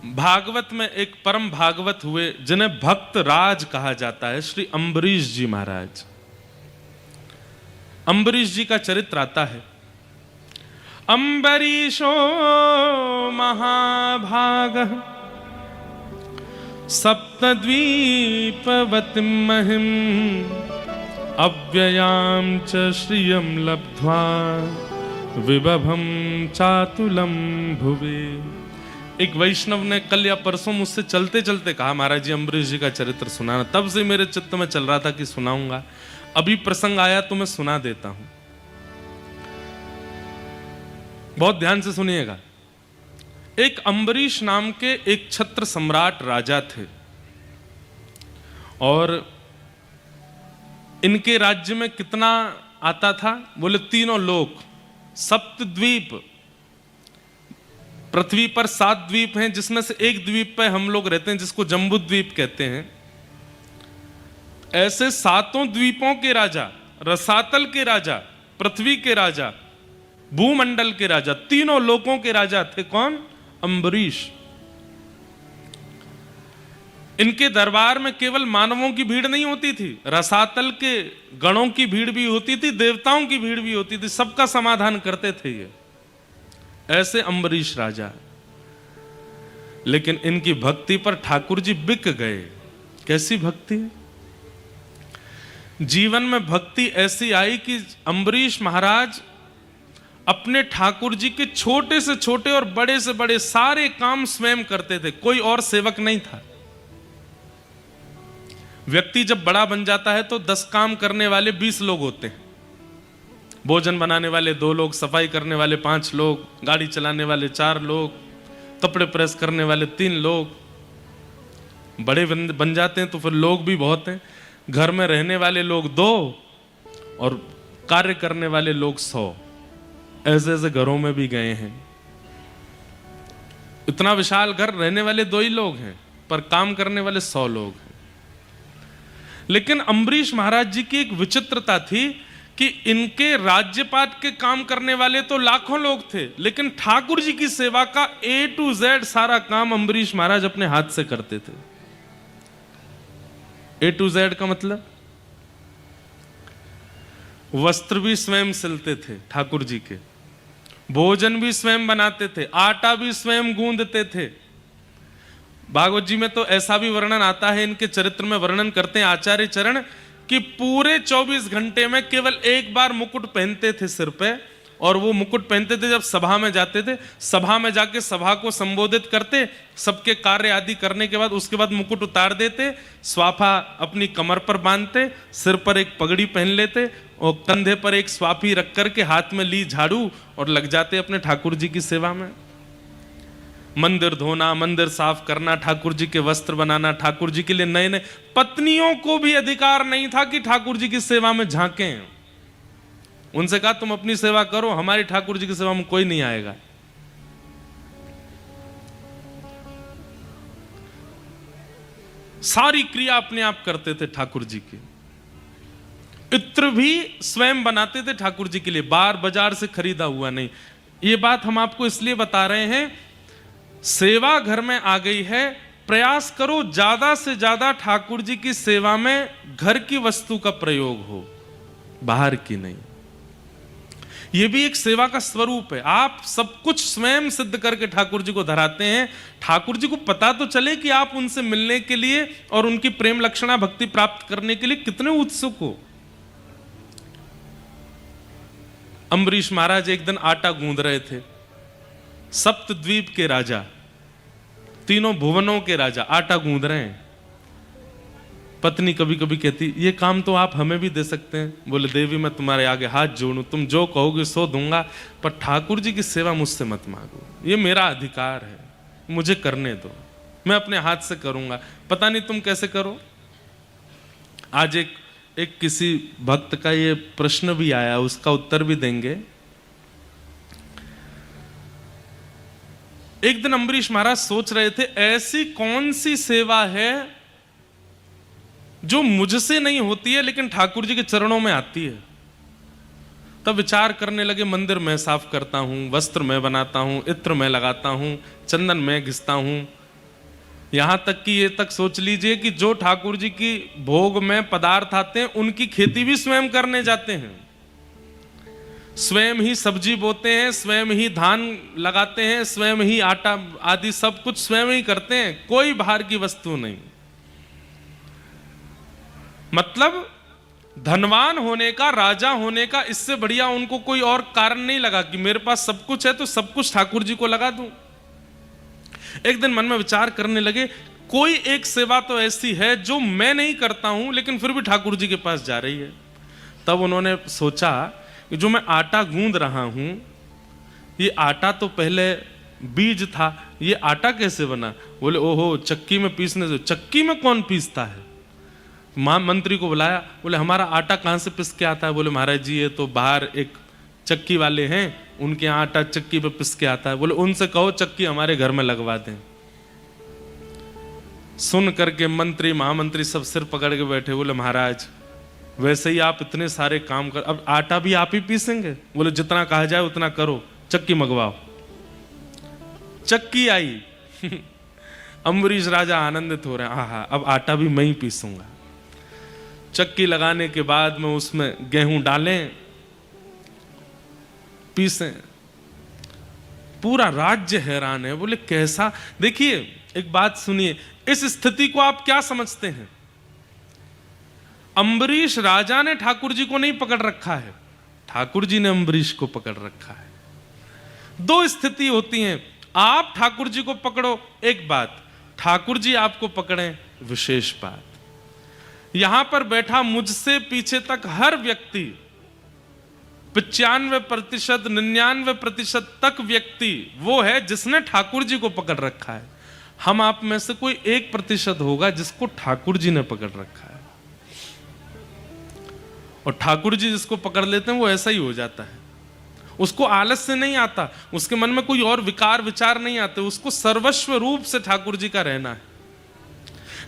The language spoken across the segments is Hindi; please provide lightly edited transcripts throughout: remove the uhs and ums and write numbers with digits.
भागवत में एक परम भागवत हुए जिन्हें भक्त राज कहा जाता है, श्री अम्बरीश जी महाराज। अम्बरीश जी का चरित्र आता है। अम्बरीशो महाभागः सप्तद्वीपवतिं महिम् अव्ययां च श्रियं लब्ध्वा विभवं चातुलं भुवे। एक वैष्णव ने कल या परसों मुझसे चलते चलते कहा, महाराज जी अम्बरीश जी का चरित्र सुनाना। तब से मेरे चित्त में चल रहा था कि सुनाऊंगा, अभी प्रसंग आया तो मैं सुना देता हूं। बहुत ध्यान से सुनिएगा। एक अम्बरीश नाम के एक छत्र सम्राट राजा थे और इनके राज्य में कितना आता था? बोले तीनों लोक, सप्तद्वीप। पृथ्वी पर 7 द्वीप हैं, जिसमें से एक द्वीप पे हम लोग रहते हैं जिसको जम्बू द्वीप कहते हैं। ऐसे 7 द्वीपों के राजा, रसातल के राजा, पृथ्वी के राजा, भूमंडल के राजा, तीनों लोकों के राजा थे। कौन? अम्बरीश। इनके दरबार में केवल मानवों की भीड़ नहीं होती थी, रसातल के गणों की भीड़ भी होती थी, देवताओं की भीड़ भी होती थी, सबका समाधान करते थे ये। ऐसे अम्बरीश राजा। लेकिन इनकी भक्ति पर ठाकुर जी बिक गए। कैसी भक्ति? जीवन में भक्ति ऐसी आई कि अम्बरीश महाराज अपने ठाकुर जी के छोटे से छोटे और बड़े से बड़े सारे काम स्वयं करते थे, कोई और सेवक नहीं था। व्यक्ति जब बड़ा बन जाता है तो 10 काम करने वाले 20 लोग होते हैं। भोजन बनाने वाले 2 लोग, सफाई करने वाले 5 लोग, गाड़ी चलाने वाले 4 लोग, कपड़े प्रेस करने वाले 3 लोग। बड़े बन जाते हैं तो फिर लोग भी बहुत हैं। घर में रहने वाले लोग 2 और कार्य करने वाले लोग 100। ऐसे ऐसे घरों में भी गए हैं। इतना विशाल घर, रहने वाले 2 ही लोग हैं पर काम करने वाले 100 लोग हैं। लेकिन अम्बरीश महाराज जी की एक विचित्रता थी कि इनके राज्यपाट के काम करने वाले तो लाखों लोग थे, लेकिन ठाकुर जी की सेवा का A to Z सारा काम अम्बरीश महाराज अपने हाथ से करते थे। A to Z का मतलब, वस्त्र भी स्वयं सिलते थे ठाकुर जी के, भोजन भी स्वयं बनाते थे, आटा भी स्वयं गूंदते थे। भागवत जी में तो ऐसा भी वर्णन आता है, इनके चरित्र में वर्णन करते हैं आचार्य चरण कि पूरे 24 घंटे में केवल एक बार मुकुट पहनते थे सिर पे, और वो मुकुट पहनते थे जब सभा में जाते थे। सभा में जाके सभा को संबोधित करते, सबके कार्य आदि करने के बाद उसके बाद मुकुट उतार देते, स्वाफा अपनी कमर पर बांधते, सिर पर एक पगड़ी पहन लेते और कंधे पर एक स्वाफी रख करके हाथ में ली झाड़ू और लग जाते अपने ठाकुर जी की सेवा में। मंदिर धोना, मंदिर साफ करना, ठाकुर जी के वस्त्र बनाना, ठाकुर जी के लिए नए नए। पत्नियों को भी अधिकार नहीं था कि ठाकुर जी की सेवा में झांकें। उनसे कहा तुम अपनी सेवा करो, हमारी ठाकुर जी की सेवा में कोई नहीं आएगा। सारी क्रिया अपने आप करते थे ठाकुर जी की। इत्र भी स्वयं बनाते थे ठाकुर जी के लिए, बाजार से खरीदा हुआ नहीं। ये बात हम आपको इसलिए बता रहे हैं, सेवा घर में आ गई है, प्रयास करो ज्यादा से ज्यादा ठाकुर जी की सेवा में घर की वस्तु का प्रयोग हो, बाहर की नहीं। यह भी एक सेवा का स्वरूप है। आप सब कुछ स्वयं सिद्ध करके ठाकुर जी को धराते हैं। ठाकुर जी को पता तो चले कि आप उनसे मिलने के लिए और उनकी प्रेम लक्षणा भक्ति प्राप्त करने के लिए कितने उत्सुक हो। अम्बरीश महाराज एक दिन आटा गूंद रहे थे। सप्तद्वीप के राजा, तीनों भुवनों के राजा आटा गूंद रहे हैं। पत्नी कभी कभी कहती, ये काम तो आप हमें भी दे सकते हैं। बोले, देवी मैं तुम्हारे आगे हाथ जोड़ूं, तुम जो कहोगे सो दूंगा, पर ठाकुर जी की सेवा मुझसे मत मांगो, ये मेरा अधिकार है, मुझे करने दो, मैं अपने हाथ से करूंगा, पता नहीं तुम कैसे करो। आज एक किसी भक्त का ये प्रश्न भी आया, उसका उत्तर भी देंगे। एक दिन अम्बरीश महाराज सोच रहे थे, ऐसी कौन सी सेवा है जो मुझसे नहीं होती है लेकिन ठाकुर जी के चरणों में आती है। तब विचार करने लगे, मंदिर मैं साफ करता हूं, वस्त्र मैं बनाता हूं, इत्र मैं लगाता हूं, चंदन मैं घिसता हूं, यहां तक कि ये तक सोच लीजिए कि जो ठाकुर जी की भोग में पदार्थ आते हैं उनकी खेती भी स्वयं करने जाते हैं, स्वयं ही सब्जी बोते हैं, स्वयं ही धान लगाते हैं, स्वयं ही आटा आदि सब कुछ स्वयं ही करते हैं, कोई बाहर की वस्तु नहीं। मतलब धनवान होने का, राजा होने का इससे बढ़िया उनको कोई और कारण नहीं लगा कि मेरे पास सब कुछ है तो सब कुछ ठाकुर जी को लगा दूं। एक दिन मन में विचार करने लगे, कोई एक सेवा तो ऐसी है जो मैं नहीं करता हूं लेकिन फिर भी ठाकुर जी के पास जा रही है। तब उन्होंने सोचा कि जो मैं आटा गूंद रहा हूं, ये आटा तो पहले बीज था, ये आटा कैसे बना? बोले ओहो, चक्की में पीसने से। चक्की में कौन पीसता है? मंत्री को बुलाया, बोले हमारा आटा कहाँ से पिस के आता है? बोले महाराज जी ये तो बाहर एक चक्की वाले हैं, उनके यहाँ आटा चक्की पे पिस के आता है। बोले उनसे कहो चक्की हमारे घर में लगवा दें। सुन करके मंत्री महामंत्री सब सिर पकड़ के बैठे। बोले महाराज वैसे ही आप इतने सारे काम कर, अब आटा भी आप ही पीसेंगे? बोले जितना कहा जाए उतना करो, चक्की मंगवाओ। चक्की आई। अम्बरीश राजा आनंदित हो रहे हैं, आहा अब आटा भी मैं ही पीसूंगा। चक्की लगाने के बाद में उसमें गेहूं डालें, पीसें। पूरा राज्य हैरान है। बोले कैसा? देखिए एक बात सुनिए, इस स्थिति को आप क्या समझते हैं? अम्बरीश राजा ने ठाकुर जी को नहीं पकड़ रखा है, ठाकुर जी ने अम्बरीश को पकड़ रखा है। दो स्थिति होती हैं, आप ठाकुर जी को पकड़ो एक बात, ठाकुर जी आपको पकड़ें विशेष बात। यहां पर बैठा मुझसे पीछे तक हर व्यक्ति 95% 99% तक व्यक्ति वो है जिसने ठाकुर जी को पकड़ रखा है। हम आप में से कोई 1% होगा जिसको ठाकुर जी ने पकड़ रखा है, और ठाकुर जी जिसको पकड़ लेते हैं वो ऐसा ही हो जाता है। उसको आलस से नहीं आता, उसके मन में कोई और विकार विचार नहीं आते, उसको सर्वस्व रूप से ठाकुर जी का रहना है।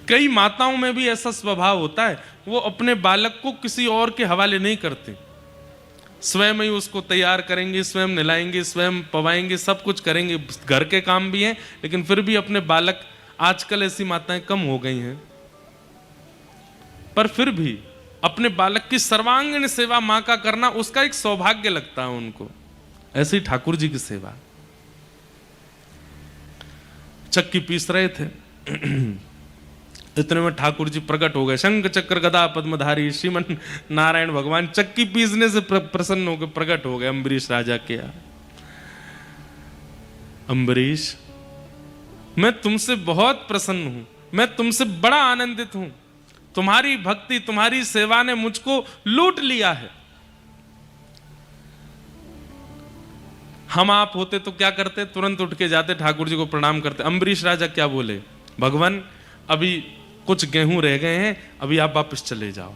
कई माताओं में भी ऐसा स्वभाव होता है, वो अपने बालक को किसी और के हवाले नहीं करती, स्वयं ही उसको तैयार करेंगे, स्वयं नहलाएंगे, स्वयं पवाएंगे, सब कुछ करेंगे, घर के काम भी हैं, लेकिन फिर भी अपने बालक, आजकल ऐसी माताएं कम हो गई हैं, पर फिर भी अपने बालक की सर्वांगीण सेवा मां का करना उसका एक सौभाग्य लगता है उनको। ऐसे ही ठाकुर जी की सेवा। चक्की पीस रहे थे, इतने में ठाकुर जी प्रकट हो गए, शंख चक्र गदा पद्मधारी श्रीमन नारायण भगवान चक्की पीसने से प्रसन्न होकर प्रकट हो गए अम्बरीश राजा के यहाँ। अम्बरीश मैं तुमसे बहुत प्रसन्न हूं, मैं तुमसे बड़ा आनंदित हूं, तुम्हारी भक्ति तुम्हारी सेवा ने मुझको लूट लिया है। हम आप होते तो क्या करते? तुरंत उठ के जाते ठाकुर जी को प्रणाम करते। अम्बरीश राजा क्या बोले? भगवान अभी कुछ गेहूं रह गए हैं, अभी आप वापस चले जाओ,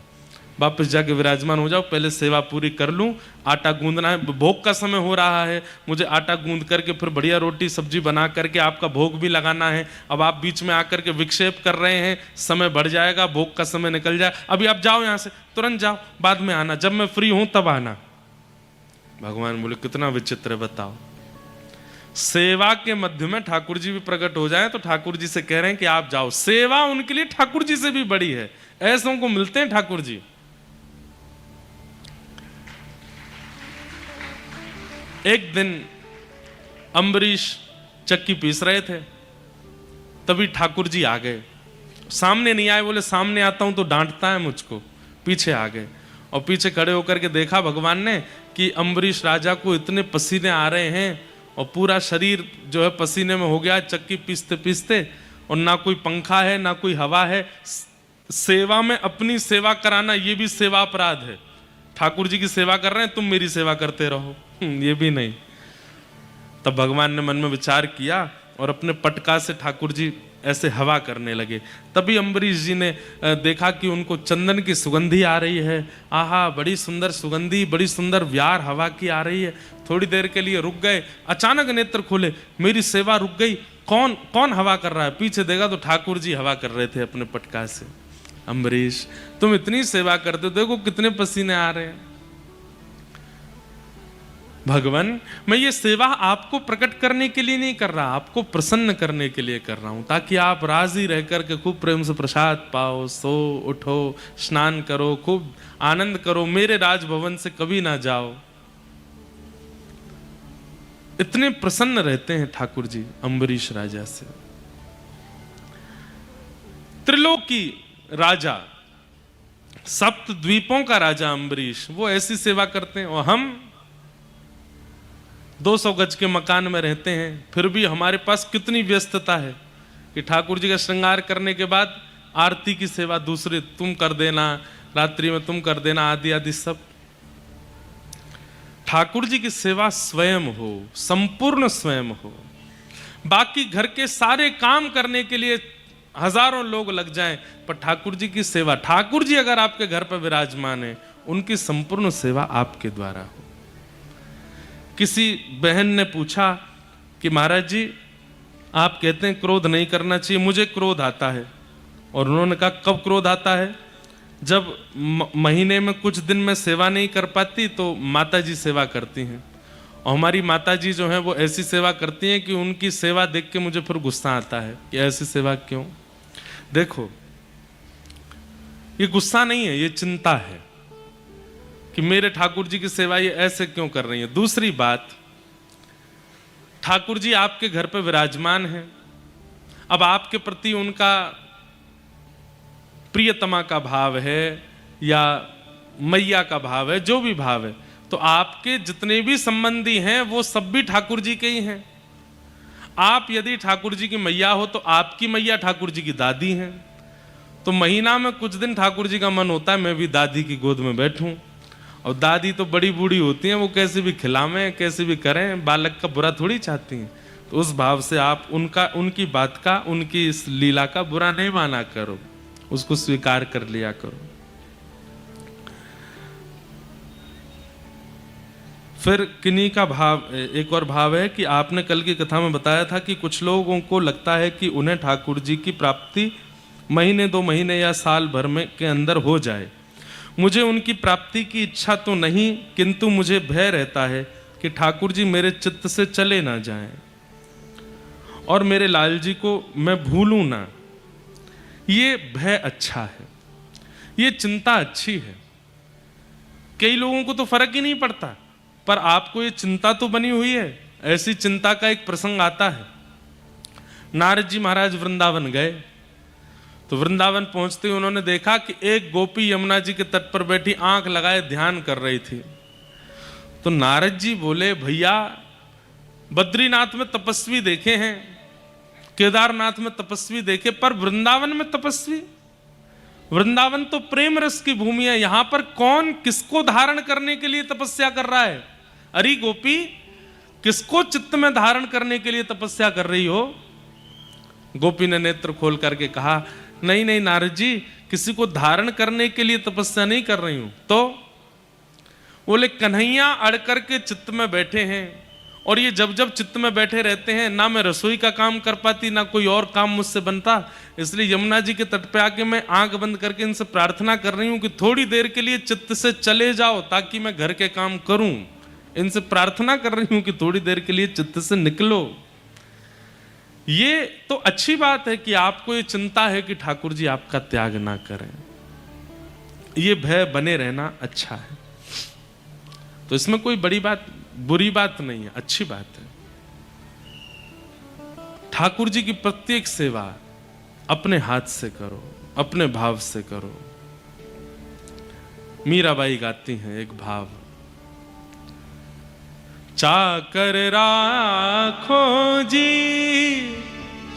वापस जाके विराजमान हो जाओ, पहले सेवा पूरी कर लूं, आटा गूंदना है, भोग का समय हो रहा है, मुझे आटा गूंद करके फिर बढ़िया रोटी सब्जी बना करके आपका भोग भी लगाना है। अब आप बीच में आकर के विक्षेप कर रहे हैं, समय बढ़ जाएगा, भोग का समय निकल जाए, अभी आप जाओ यहां से, तुरंत जाओ, बाद में आना, जब मैं फ्री हूं तब आना। भगवान बोले कितना विचित्र है बताओ, सेवा के मध्य में ठाकुर जी भी प्रकट हो जाए तो ठाकुर जी से कह रहे हैं कि आप जाओ। सेवा उनके लिए ठाकुर जी से भी बड़ी है, ऐसों को मिलते हैं ठाकुर जी। एक दिन अम्बरीश चक्की पीस रहे थे, तभी ठाकुर जी आ गए। सामने नहीं आए, बोले सामने आता हूं तो डांटता है मुझको, पीछे आ गए और पीछे खड़े होकर के देखा भगवान ने कि अम्बरीश राजा को इतने पसीने आ रहे हैं और पूरा शरीर जो है पसीने में हो गया चक्की पीसते पीसते, और ना कोई पंखा है ना कोई हवा है। सेवा में अपनी सेवा कराना ये भी सेवा अपराध है। ठाकुर जी की सेवा कर रहे हैं, तुम मेरी सेवा करते रहो, ये भी नहीं। तब भगवान ने मन में विचार किया और अपने पटका से ठाकुर जी ऐसे हवा करने लगे। तभी अम्बरीश जी ने देखा कि उनको चंदन की सुगंधी आ रही है। आहा बड़ी सुंदर सुगंधी, बड़ी सुंदर व्यार हवा की आ रही है। थोड़ी देर के लिए रुक गए, अचानक नेत्र खोले, मेरी सेवा रुक गई, कौन कौन हवा कर रहा है? पीछे देखा तो ठाकुर जी हवा कर रहे थे अपने पटका से। अम्बरीश तुम इतनी सेवा करते हो, देखो कितने पसीने आ रहे हैं। भगवान मैं ये सेवा आपको प्रकट करने के लिए नहीं कर रहा, आपको प्रसन्न करने के लिए कर रहा हूं, ताकि आप राजी रह करके खूब प्रेम से प्रसाद पाओ, सो उठो, स्नान करो, खूब आनंद करो, मेरे राजभवन से कभी ना जाओ। इतने प्रसन्न रहते हैं ठाकुर जी अम्बरीश राजा से। त्रिलोकी राजा, सप्त द्वीपों का राजा अम्बरीश, वो ऐसी सेवा करते हैं। और हम 200 गज के मकान में रहते हैं, फिर भी हमारे पास कितनी व्यस्तता है कि ठाकुर जी का श्रृंगार करने के बाद आरती की सेवा दूसरे तुम कर देना, रात्रि में तुम कर देना, आदि आदि सब। ठाकुर जी की सेवा स्वयं हो, संपूर्ण स्वयं हो। बाकी घर के सारे काम करने के लिए हजारों लोग लग जाएं, पर ठाकुर जी की सेवा, ठाकुर जी अगर आपके घर पर विराजमान है, उनकी संपूर्ण सेवा आपके द्वारा हो। किसी बहन ने पूछा कि महाराज जी आप कहते हैं क्रोध नहीं करना चाहिए, मुझे क्रोध आता है। और उन्होंने कहा कब क्रोध आता है? जब महीने में कुछ दिन में सेवा नहीं कर पाती तो माता जी सेवा करती हैं, और हमारी माता जी जो हैं वो ऐसी सेवा करती हैं कि उनकी सेवा देख के मुझे फिर गुस्सा आता है कि ऐसी सेवा क्यों। देखो ये गुस्सा नहीं है, ये चिंता है कि मेरे ठाकुर जी की सेवा ये ऐसे क्यों कर रही है। दूसरी बात, ठाकुर जी आपके घर पे विराजमान हैं, अब आपके प्रति उनका प्रियतमा का भाव है या मैया का भाव है, जो भी भाव है, तो आपके जितने भी संबंधी हैं वो सब भी ठाकुर जी के ही हैं। आप यदि ठाकुर जी की मैया हो तो आपकी मैया ठाकुर जी की दादी हैं। तो महीना में कुछ दिन ठाकुर जी का मन होता है मैं भी दादी की गोद में बैठूं, और दादी तो बड़ी बूढ़ी होती हैं, वो कैसे भी खिलावें कैसे भी करें, बालक का बुरा थोड़ी चाहती हैं। तो उस भाव से आप उनकी बात का, उनकी इस लीला का बुरा नहीं माना करो, उसको स्वीकार कर लिया करो। फिर किन्हीं का भाव, एक और भाव है कि आपने कल की कथा में बताया था कि कुछ लोगों को लगता है कि उन्हें ठाकुर जी की प्राप्ति महीने 2 महीने या साल भर में के अंदर हो जाए। मुझे उनकी प्राप्ति की इच्छा तो नहीं, किंतु मुझे भय रहता है कि ठाकुर जी मेरे चित्त से चले ना जाएं और मेरे लाल जी को मैं भूलूं ना। ये भय अच्छा है, ये चिंता अच्छी है। कई लोगों को तो फर्क ही नहीं पड़ता, पर आपको ये चिंता तो बनी हुई है। ऐसी चिंता का एक प्रसंग आता है। नारद जी महाराज वृंदावन गए, तो वृंदावन पहुंचते ही उन्होंने देखा कि एक गोपी यमुना जी के तट पर बैठी आंख लगाए ध्यान कर रही थी। तो नारद जी बोले, भैया बद्रीनाथ में तपस्वी देखे हैं, केदारनाथ में तपस्वी देखे, पर वृंदावन में तपस्वी? वृंदावन तो प्रेम रस की भूमि है, यहां पर कौन किसको धारण करने के लिए तपस्या कर रहा है? अरे गोपी, किसको चित्त में धारण करने के लिए तपस्या कर रही हो? गोपी ने नेत्र खोल करके कहा, नहीं नहीं नारद जी, किसी को धारण करने के लिए तपस्या नहीं कर रही हूं। तो बोले, कन्हैया अड़ करके चित्त में बैठे हैं, और ये जब जब चित्त में बैठे रहते हैं, ना मैं रसोई का काम कर पाती, ना कोई और काम मुझसे बनता, इसलिए यमुना जी के तट पे आके मैं आंख बंद करके इनसे प्रार्थना कर रही हूं कि थोड़ी देर के लिए चित्त से चले जाओ ताकि मैं घर के काम करूं। इनसे प्रार्थना कर रही हूं कि थोड़ी देर के लिए चित्त से निकलो। ये तो अच्छी बात है कि आपको ये चिंता है कि ठाकुर जी आपका त्याग ना करें, ये भय बने रहना अच्छा है। तो इसमें कोई बड़ी बात, बुरी बात नहीं है, अच्छी बात है। ठाकुर जी की प्रत्येक सेवा अपने हाथ से करो, अपने भाव से करो। मीराबाई गाती हैं एक भाव, चाकर राखो जी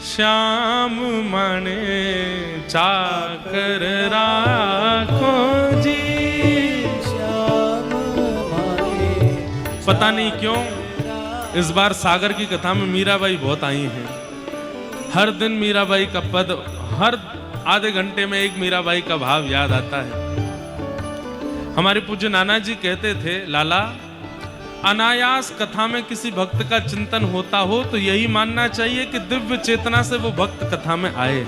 श्याम मणे, चाकर राखो जी श्याम मणे। पता नहीं क्यों इस बार सागर की कथा में मीराबाई बहुत आई हैं। हर दिन मीराबाई का पद, हर आधे घंटे में एक मीराबाई का भाव याद आता है। हमारे पूज्य नाना जी कहते थे, लाला अनायास कथा में किसी भक्त का चिंतन होता हो तो यही मानना चाहिए कि दिव्य चेतना से वो भक्त कथा में आए।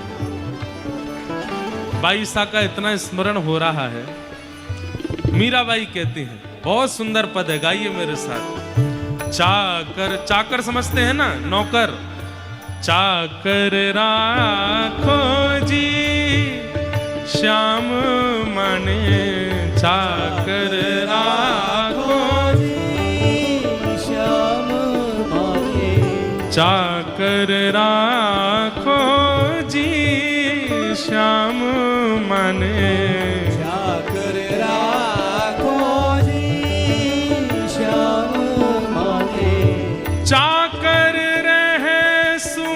बाईसा का इतना स्मरण हो रहा है। मीराबाई कहती हैं, बहुत सुंदर पद है, गाइए मेरे साथ। चाकर, चाकर समझते हैं ना, नौकर। चाकर राखो जी श्याम माने, चाकर राखो श्याम माने, चाकर राखो जी श्याम माने, चाकर राखो जी श्याम माने, चाकर रहे सु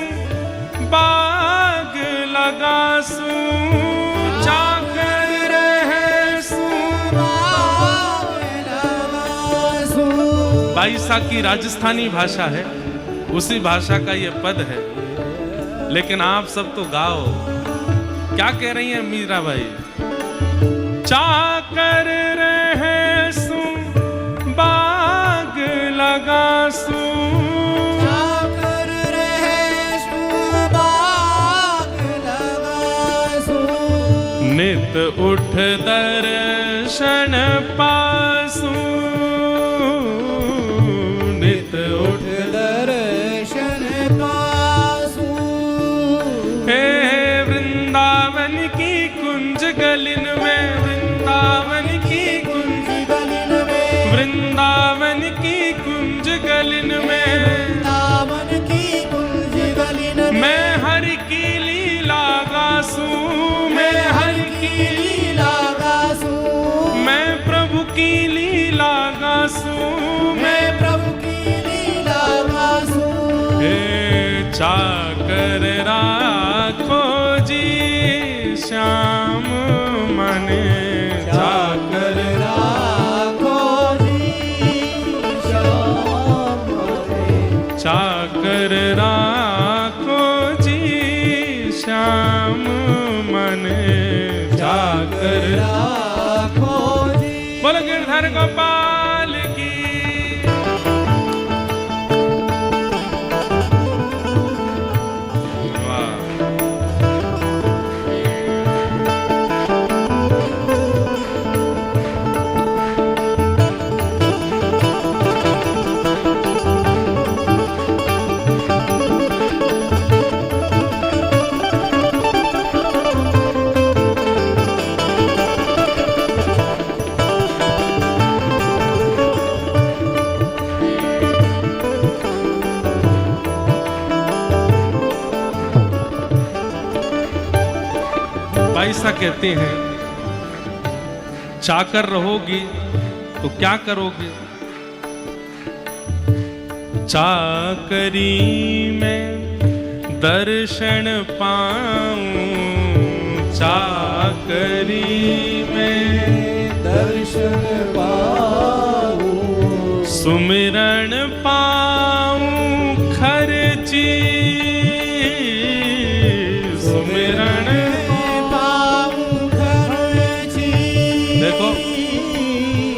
बाग लगासू, चाकर रहे सु बाग लगासू। बाईसा की राजस्थानी भाषा है, उसी भाषा का ये पद है, लेकिन आप सब तो गाओ। क्या कह रही हैं मीरा भाई? चाकर रहे सु बाग लगासू, चाकर रहे सु बाग लगासू। नित उठ दर्शन पासू, नित उठ दर्शन पासू। हे वृंदावन की कुंज गलिन में, वृंदावन की कुंज गलिन में, वृंदावन की कुंज गलिन में, वृंदावन की कुंज गलिन में, मैं हरि की लीला गासू, मैं हरि की लीला गासू। मैं प्रभु की लीला गासू, मैं प्रभु की लीला गासू। हे चाकर राखो जी श्याम माने, चाकर राखो जी श्याम माने, चाकर राखो जी श्याम माने, चाकर राखो जी। बोलो गिरधर गोपाल की। वाह। बाईसा कहते हैं, चाकर रहोगी तो क्या करोगे? चाकरी में दर्शन पाऊं, चाकरी में दर्शन पाऊं, सुमिरन पाऊं खर्ची, सुमिरन पाऊं खर्ची। देखो,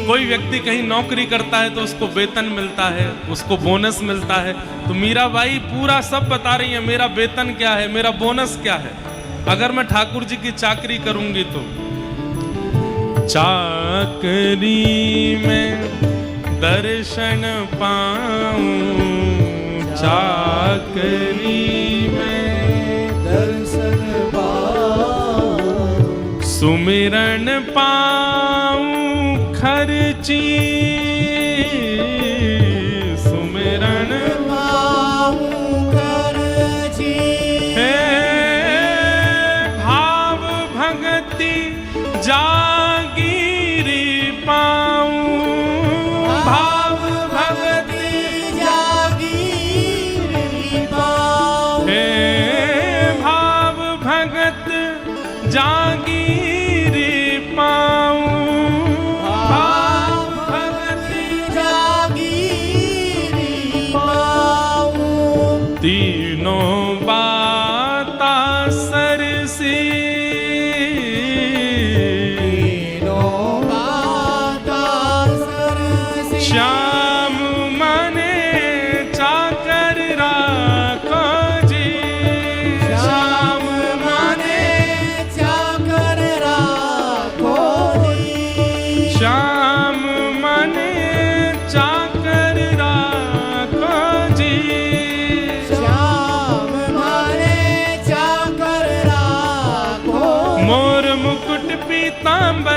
कोई व्यक्ति कहीं नौकरी करता है तो उसको वेतन मिलता है, उसको बोनस मिलता है। तो मीराबाई पूरा सब बता रही है, मेरा वेतन क्या है, मेरा बोनस क्या है अगर मैं ठाकुर जी की चाकरी करूंगी तो। चाकरी में दर्शन पाऊं, चाकरी में दर्शन पाऊं, सुमिरन पाऊं खर्ची, सुमिरन पाऊं खर्ची। हे भाव भगति जागीरी पाऊं, भाव भगति जागीरी पाऊं, हे भाव भगत जागीरी पाऊं, भाव भगति जागीरी पाऊं। तीनों बाता सरसी, तीनों बाता सरसी। श्याम माने चाकर राखो जी, श्याम माने चाकर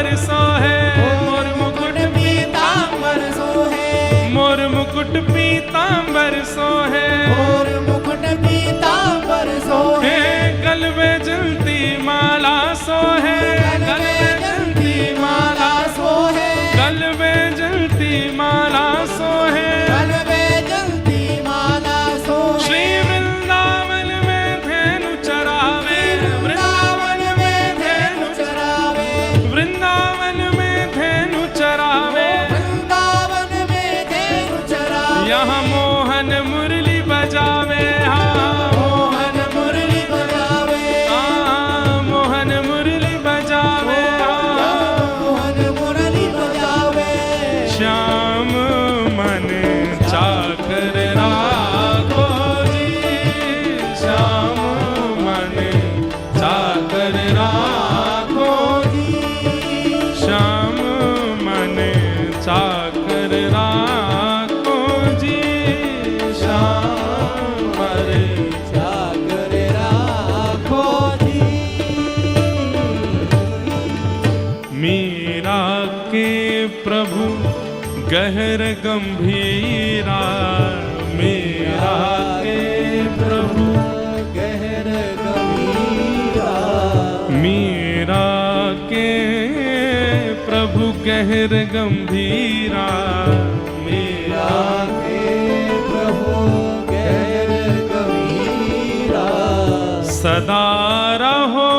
पीतांबर सोहे, मोर मुकुट पीतांबर सोहे, मोर मुकुट पीतांबर सोहे, मोर मुकुट पीतांबर सोहे, गल में जलती माला सोहे, गल में जलती माला सोहे, गल में जलती माला सोहे, गल में जलती माला सोहे। श्री वृंदावन में धेनु चरावे, वृंदावन में धेनु चरावे, वृंदावन में धेनु चरावे, वृंदावन में धेनु चरावे, यहाँ मोहन मुरली बजावे, हाँ मोहन मुरली बजावे, हाँ, मोहन मुरली बजावे, हाँ, मोहन मुरली बजावे। श्याम मन चाकर राखो जी, श्याम मन चाकर राखो जी, श्याम मन चाकर राखो जी, श्याम मन जागर राखो जी। मीरा के प्रभु गहर गंभीरा, मीरा के प्रभु गहर गंभीरा, मीरा के प्रभु गहर गंभीरा, मीरा के प्रभु गहर गंभीरा, सदा रहो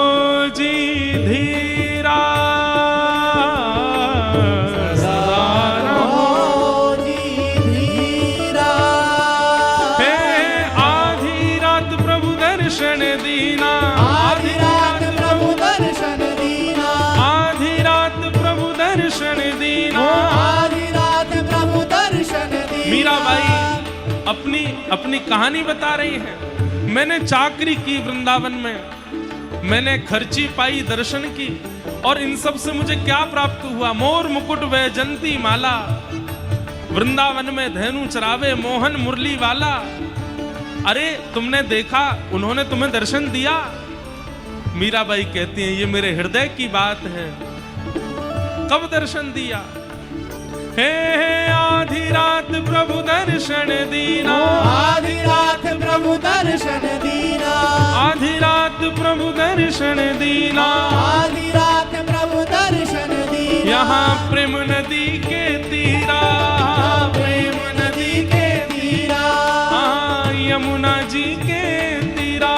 जी धीरा, सदा रहो हो जी धीरा। हे आधी रात प्रभु दर्शन दीना, आधी रात प्रभु दर्शन दीना, आधी रात प्रभु दर्शन दीना। आधी रात प्रभु दर्शन दीना। मीराबाई अपनी कहानी बता रही है। मैंने चाकरी की वृंदावन में, मैंने खर्ची पाई दर्शन की, और इन सब से मुझे क्या प्राप्त हुआ? मोर मुकुट वैजंती माला, वृंदावन में धेनु चरावे मोहन मुरली वाला। अरे तुमने देखा, उन्होंने तुम्हें दर्शन दिया? मीराबाई कहती हैं ये मेरे हृदय की बात है। कब दर्शन दिया? हे आधी रात प्रभु दर्शन दीना, आधी रात प्रभु दर्शन दीना, आधी रात प्रभु दर्शन दीना। आधी रात प्रभु दर्शन दीना। यहाँ प्रेम नदी के तीरा, प्रेम नदी के तीरा, हाँ, यमुना जी के तीरा।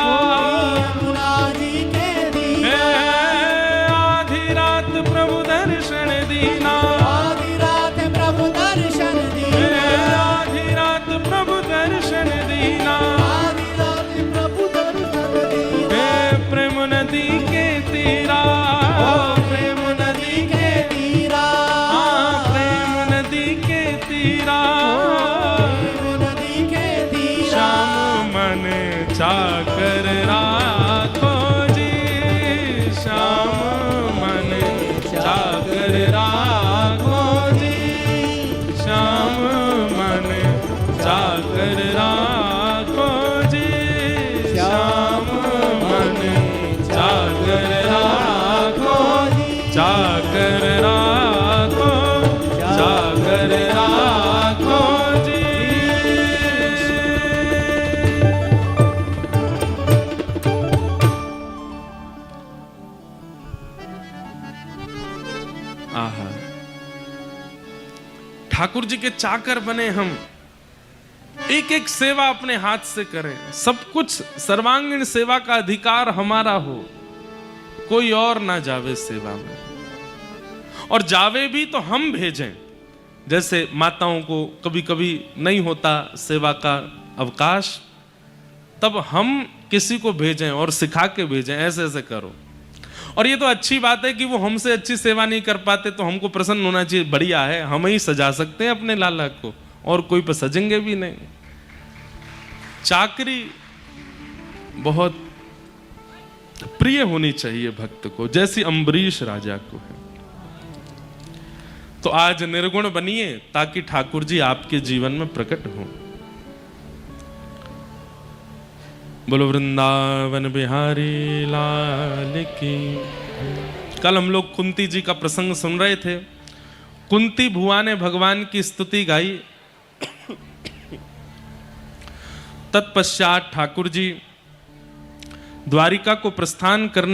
यमुना जी के हे तीरा। आधी रात प्रभु दर्शन दीना, आधी रात प्रभु दर्शन हे दीना। आधी रात प्रभु दर्शन दीना। आधी रात प्रभु दर्शन दीना। हे प्रेम नदी के तीरा, प्रेम नदी के तीरा, हाँ, प्रेम नदी के तीरा। प्रेम नदी के तीरा। श्याम मन चाकर राखो जी, श्याम मन चाकर राखो जी, श्याम मन चाकर राखो जी, श्याम मन चाकर राखो, चाकर राखो, चाकर राखो जी। आहा, ठाकुर जी के चाकर बने हम, एक एक सेवा अपने हाथ से करें, सब कुछ सर्वांगीण सेवा का अधिकार हमारा हो, कोई और ना जावे सेवा में, और जावे भी तो हम भेजें। जैसे माताओं को कभी कभी नहीं होता सेवा का अवकाश, तब हम किसी को भेजें और सिखा के भेजें, ऐसे ऐसे करो। और ये तो अच्छी बात है कि वो हमसे अच्छी सेवा नहीं कर पाते तो हमको प्रसन्न होना चाहिए, बढ़िया है, हम ही सजा सकते हैं अपने लाला को, और कोई पर सजेंगे भी नहीं। चाकरी बहुत प्रिय होनी चाहिए भक्त को, जैसी अम्बरीश राजा को है। तो आज निर्गुण बनिए ताकि ठाकुर जी आपके जीवन में प्रकट हों। बोलो वृंदावन बिहारी लाल की। कल हम लोग कुंती जी का प्रसंग सुन रहे थे। कुंती भुआ ने भगवान की स्तुति गाई। तत्पश्चात ठाकुर जी द्वारिका को प्रस्थान करने